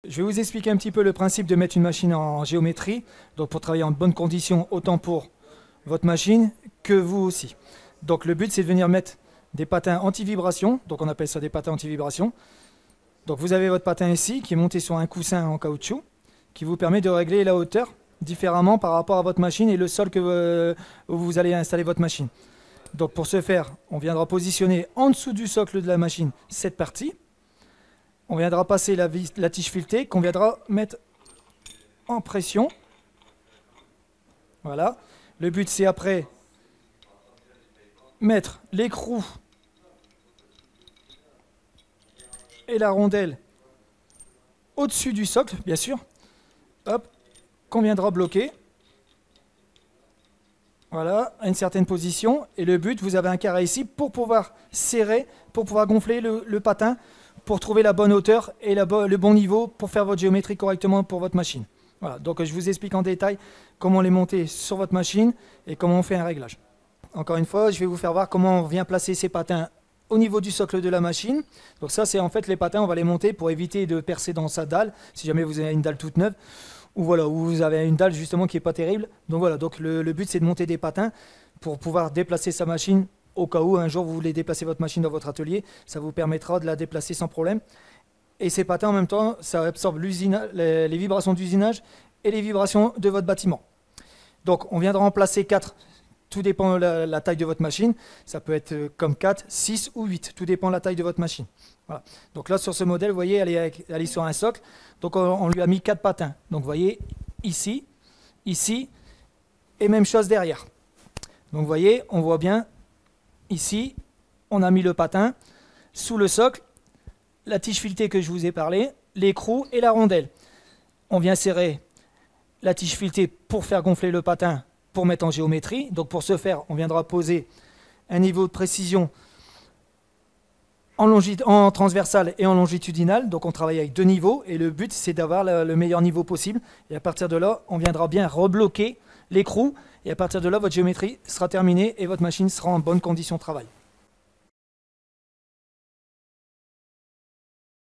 je vais vous expliquer un petit peu le principe de mettre une machine en géométrie, donc pour travailler en bonnes conditions, autant pour votre machine que vous aussi. Donc le but c'est de venir mettre des patins anti-vibration, donc on appelle ça des patins anti-vibration. Donc vous avez votre patin ici qui est monté sur un coussin en caoutchouc, qui vous permet de régler la hauteur différemment par rapport à votre machine et le sol où vous allez installer votre machine. Donc pour ce faire, on viendra positionner en dessous du socle de la machine cette partie. On viendra passer la tige filetée qu'on viendra mettre en pression. Voilà. Le but c'est après mettre l'écrou et la rondelle au-dessus du socle, bien sûr. Hop, qu'on viendra bloquer. Voilà, à une certaine position. Et le but, vous avez un carré ici pour pouvoir serrer, pour pouvoir gonfler le patin, pour trouver la bonne hauteur et le bon niveau pour faire votre géométrie correctement pour votre machine. Voilà, donc je vous explique en détail comment les monter sur votre machine et comment on fait un réglage. Encore une fois, je vais vous faire voir comment on vient placer ces patins au niveau du socle de la machine. Donc ça, c'est en fait les patins, on va les monter pour éviter de percer dans sa dalle, si jamais vous avez une dalle toute neuve, ou voilà, où vous avez une dalle justement qui n'est pas terrible. Donc voilà, donc le but c'est de monter des patins pour pouvoir déplacer sa machine au cas où un jour vous voulez déplacer votre machine dans votre atelier, ça vous permettra de la déplacer sans problème. Et ces patins en même temps, ça absorbe les vibrations d'usinage et les vibrations de votre bâtiment. Donc on viendra en placer 4. Tout dépend de la taille de votre machine. Ça peut être comme 4, 6 ou 8. Tout dépend de la taille de votre machine. Voilà. Donc là, sur ce modèle, vous voyez, elle est sur un socle. Donc on lui a mis 4 patins. Donc vous voyez, ici, ici, et même chose derrière. Donc vous voyez, on voit bien, ici, on a mis le patin sous le socle, la tige filetée que je vous ai parlé, l'écrou et la rondelle. On vient serrer la tige filetée pour faire gonfler le patin, pour mettre en géométrie. Donc pour ce faire, on viendra poser un niveau de précision en transversal et en longitudinal. Donc on travaille avec 2 niveaux et le but c'est d'avoir le meilleur niveau possible. Et à partir de là, on viendra bien rebloquer l'écrou et à partir de là, votre géométrie sera terminée et votre machine sera en bonne condition de travail.